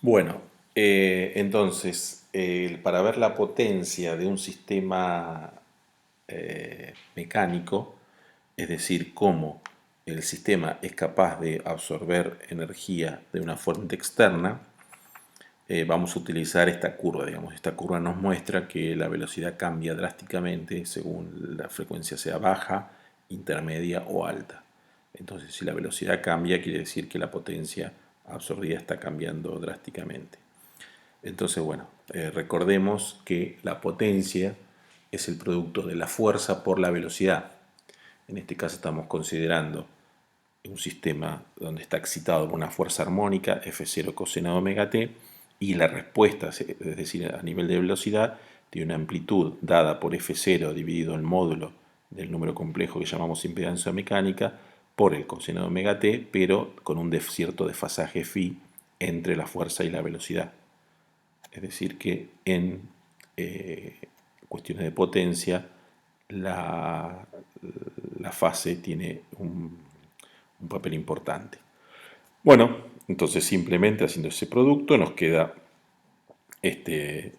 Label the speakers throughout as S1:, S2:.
S1: Bueno, entonces, para ver la potencia de un sistema mecánico, es decir, cómo el sistema es capaz de absorber energía de una fuente externa, vamos a utilizar esta curva, digamos. Esta curva nos muestra que la velocidad cambia drásticamente según la frecuencia sea baja, intermedia o alta. Entonces, si la velocidad cambia, quiere decir que la potencia absorbida está cambiando drásticamente. Entonces, bueno, recordemos que la potencia es el producto de la fuerza por la velocidad. En este caso estamos considerando un sistema donde está excitado por una fuerza armónica, F0 coseno de omega t, y la respuesta, es decir, a nivel de velocidad, tiene una amplitud dada por F0 dividido el módulo del número complejo que llamamos impedancia mecánica por el coseno de omega t, pero con un cierto desfasaje phi entre la fuerza y la velocidad. Es decir, que en cuestiones de potencia la fase tiene un papel importante. Bueno, entonces simplemente haciendo ese producto nos queda este,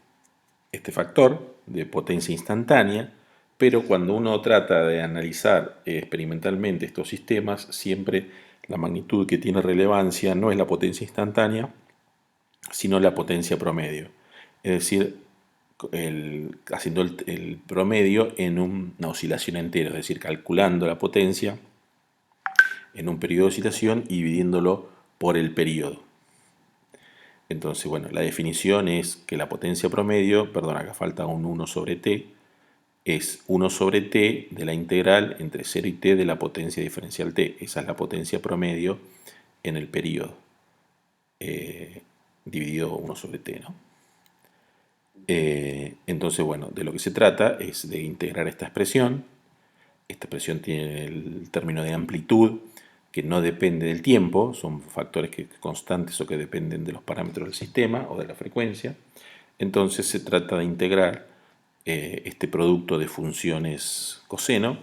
S1: este factor de potencia instantánea, pero cuando uno trata de analizar experimentalmente estos sistemas, siempre la magnitud que tiene relevancia no es la potencia instantánea, sino la potencia promedio. Es decir, haciendo el promedio en una oscilación entera, es decir, calculando la potencia en un periodo de oscilación y dividiéndolo por el periodo. Entonces, bueno, la definición es que la potencia promedio, perdón, acá falta un 1 sobre t, es 1 sobre t de la integral entre 0 y t de la potencia diferencial t. Esa es la potencia promedio en el periodo, dividido 1 sobre t, ¿no? Entonces, bueno, de lo que se trata es de integrar esta expresión. Esta expresión tiene el término de amplitud, que no depende del tiempo, son factores constantes o que dependen de los parámetros del sistema o de la frecuencia. Entonces se trata de integrar este producto de funciones coseno,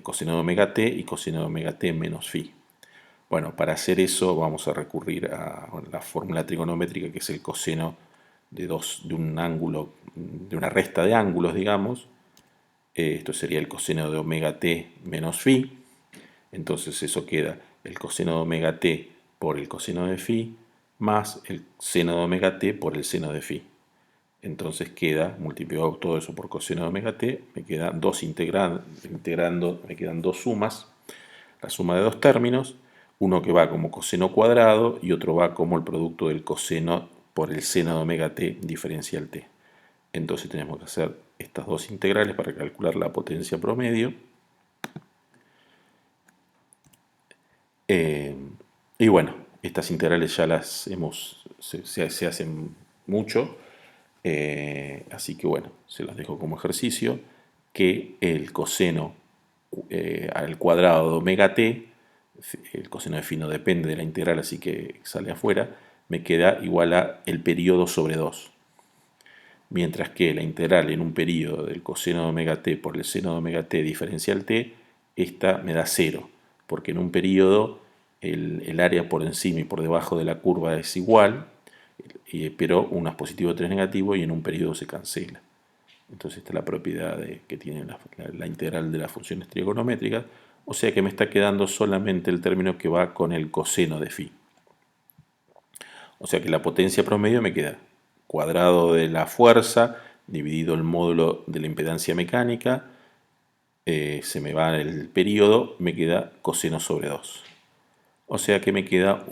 S1: coseno de omega t y coseno de omega t menos phi. Bueno, para hacer eso vamos a recurrir a la fórmula trigonométrica, que es el coseno de un ángulo, de una resta de ángulos, digamos. Esto sería el coseno de omega t menos phi. Entonces eso queda el coseno de omega t por el coseno de phi más el seno de omega t por el seno de phi. Entonces queda, multiplicado todo eso por coseno de omega t, me quedan me quedan dos sumas, la suma de dos términos, uno que va como coseno cuadrado y otro va como el producto del coseno por el seno de omega t diferencial t. Entonces tenemos que hacer estas dos integrales para calcular la potencia promedio. Y bueno, estas integrales ya las se hacen mucho, así que bueno, se las dejo como ejercicio, que el coseno al cuadrado de omega t, el coseno de phi no depende de la integral, así que sale afuera, me queda igual a el periodo sobre 2. Mientras que la integral en un periodo del coseno de omega t por el seno de omega t diferencial t, esta me da 0, porque en un periodo el área por encima y por debajo de la curva es igual, pero uno es positivo, otro es negativo, y en un periodo se cancela. Entonces esta es la propiedad que tiene la integral de las funciones trigonométricas, o sea que me está quedando solamente el término que va con el coseno de phi. O sea que la potencia promedio me queda cuadrado de la fuerza dividido el módulo de la impedancia mecánica, se me va el periodo, me queda coseno sobre 2. O sea que me queda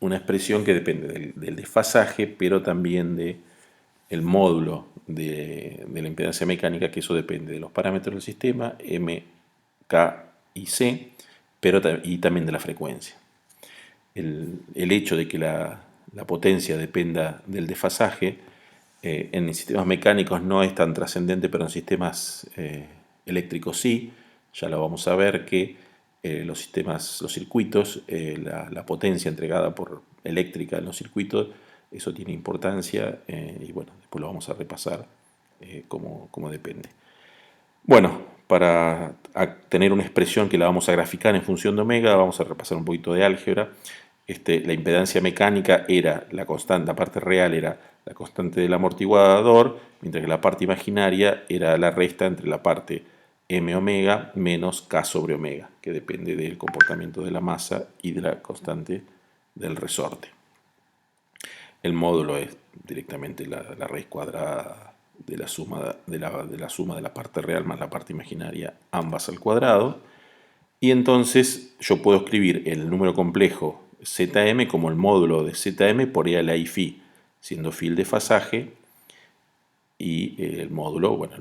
S1: una expresión que depende del desfasaje, pero también del módulo de la impedancia mecánica, que eso depende de los parámetros del sistema, M, K y C, y también de la frecuencia. El hecho de que la potencia dependa del desfasaje en sistemas mecánicos no es tan trascendente, pero en sistemas eléctricos sí. Ya lo vamos a ver que los circuitos, la potencia entregada por eléctrica en los circuitos, eso tiene importancia y bueno, después lo vamos a repasar cómo depende. Bueno, para tener una expresión que la vamos a graficar en función de omega, vamos a repasar un poquito de álgebra. la impedancia mecánica era la constante, la parte real era la constante del amortiguador, mientras que la parte imaginaria era la resta entre la parte m omega menos k sobre omega, que depende del comportamiento de la masa y de la constante del resorte. El módulo es directamente la raíz cuadrada de la suma de la parte real más la parte imaginaria, ambas al cuadrado. Y entonces yo puedo escribir el número complejo Zm como el módulo de Zm por E a la I phi, siendo phi el desfasaje y el módulo, bueno,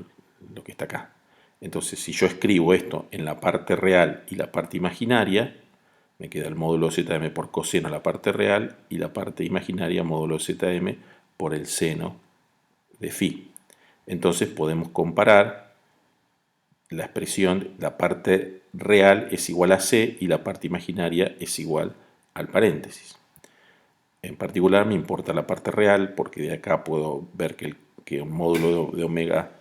S1: lo que está acá. Entonces, si yo escribo esto en la parte real y la parte imaginaria, me queda el módulo Zm por coseno a la parte real y la parte imaginaria módulo Zm por el seno de phi. Entonces podemos comparar la expresión, la parte real es igual a C y la parte imaginaria es igual al paréntesis. En particular me importa la parte real porque de acá puedo ver que un módulo de omega,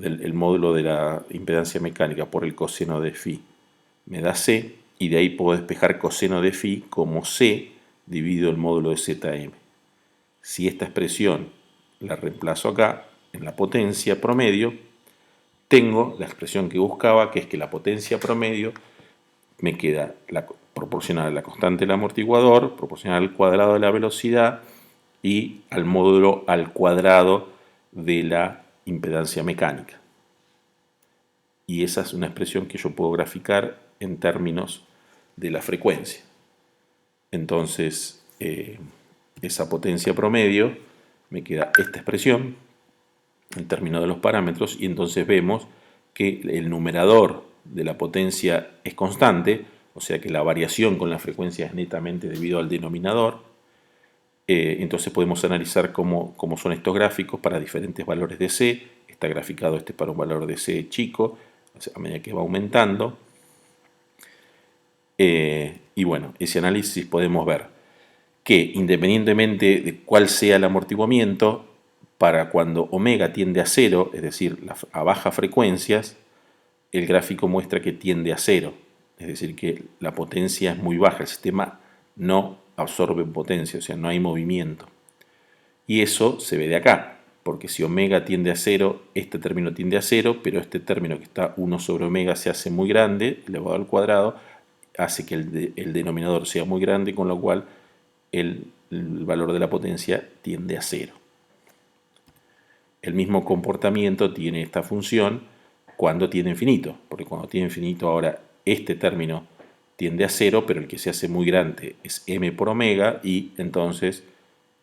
S1: el módulo de la impedancia mecánica por el coseno de phi me da C, y de ahí puedo despejar coseno de phi como C dividido el módulo de Zm. Si esta expresión la reemplazo acá en la potencia promedio, tengo la expresión que buscaba, que es que la potencia promedio me queda proporcional a la constante del amortiguador, proporcional al cuadrado de la velocidad y al módulo al cuadrado de la impedancia mecánica. Y esa es una expresión que yo puedo graficar en términos de la frecuencia. Entonces, esa potencia promedio me queda esta expresión en términos de los parámetros, y entonces vemos que el numerador de la potencia es constante, o sea que la variación con la frecuencia es netamente debido al denominador. Entonces podemos analizar cómo son estos gráficos para diferentes valores de C. Está graficado este para un valor de C chico, a medida que va aumentando. Y bueno, ese análisis podemos ver que independientemente de cuál sea el amortiguamiento, para cuando omega tiende a cero, es decir, a bajas frecuencias, el gráfico muestra que tiende a cero, es decir, que la potencia es muy baja, el sistema no absorbe potencia, o sea, no hay movimiento. Y eso se ve de acá, porque si omega tiende a cero, este término tiende a cero, pero este término que está 1 sobre omega se hace muy grande, elevado al cuadrado, hace que el denominador sea muy grande, con lo cual el valor de la potencia tiende a cero. El mismo comportamiento tiene esta función cuando tiene infinito, porque cuando tiene infinito ahora este término tiende a cero, pero el que se hace muy grande es m por omega, y entonces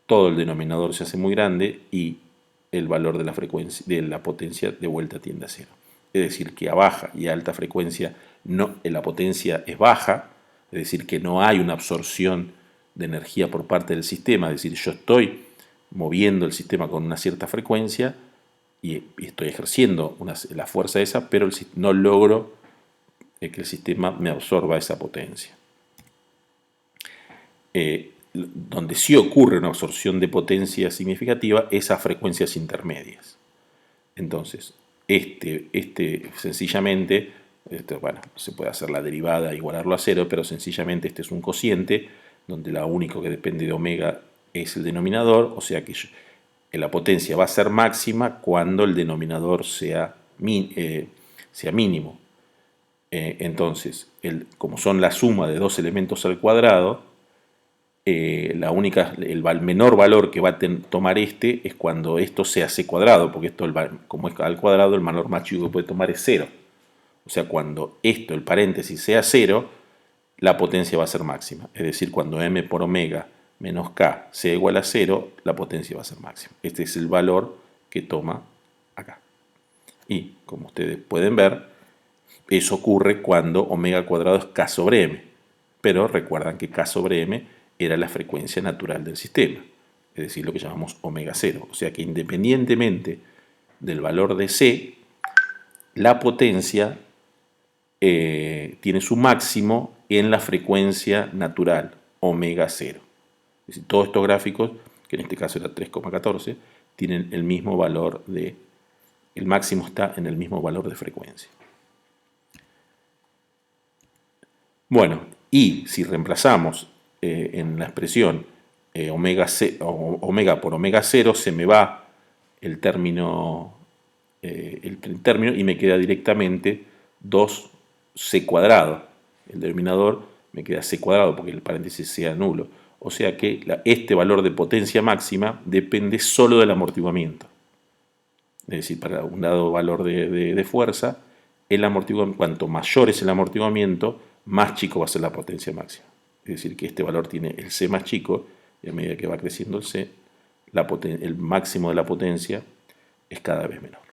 S1: todo el denominador se hace muy grande y el valor de la frecuencia de la potencia de vuelta tiende a cero. Es decir, que a baja y a alta frecuencia la potencia es baja, es decir, que no hay una absorción de energía por parte del sistema, es decir, yo estoy moviendo el sistema con una cierta frecuencia y estoy ejerciendo la fuerza esa, pero no logro que el sistema me absorba esa potencia. Donde sí ocurre una absorción de potencia significativa es a frecuencias intermedias. Entonces, sencillamente, bueno, se puede hacer la derivada e igualarlo a cero, pero sencillamente este es un cociente donde lo único que depende de omega es el denominador, o sea que la potencia va a ser máxima cuando el denominador sea mínimo. Entonces, como son la suma de dos elementos al cuadrado, el menor valor que va a tomar es cuando esto sea C cuadrado, porque como es al cuadrado, el valor más chico que puede tomar es 0. O sea, cuando el paréntesis sea 0, la potencia va a ser máxima. Es decir, cuando m por omega menos k sea igual a 0, la potencia va a ser máxima. Este es el valor que toma acá. Y, como ustedes pueden ver, eso ocurre cuando omega cuadrado es k sobre m. Pero recuerdan que k sobre m era la frecuencia natural del sistema, es decir, lo que llamamos omega 0. O sea que independientemente del valor de C, la potencia tiene su máximo en la frecuencia natural, omega 0. Es decir, todos estos gráficos, que en este caso era 3,14, tienen el mismo valor el máximo está en el mismo valor de frecuencia. Bueno, y si reemplazamos en la expresión omega por omega cero, se me va el término, y me queda directamente 2c cuadrado. El denominador me queda c cuadrado porque el paréntesis sea nulo. O sea que este valor de potencia máxima depende solo del amortiguamiento. Es decir, para un dado valor de fuerza, cuanto mayor es el amortiguamiento, más chico va a ser la potencia máxima. Es decir, que este valor tiene el C más chico, y a medida que va creciendo el C, el máximo de la potencia es cada vez menor.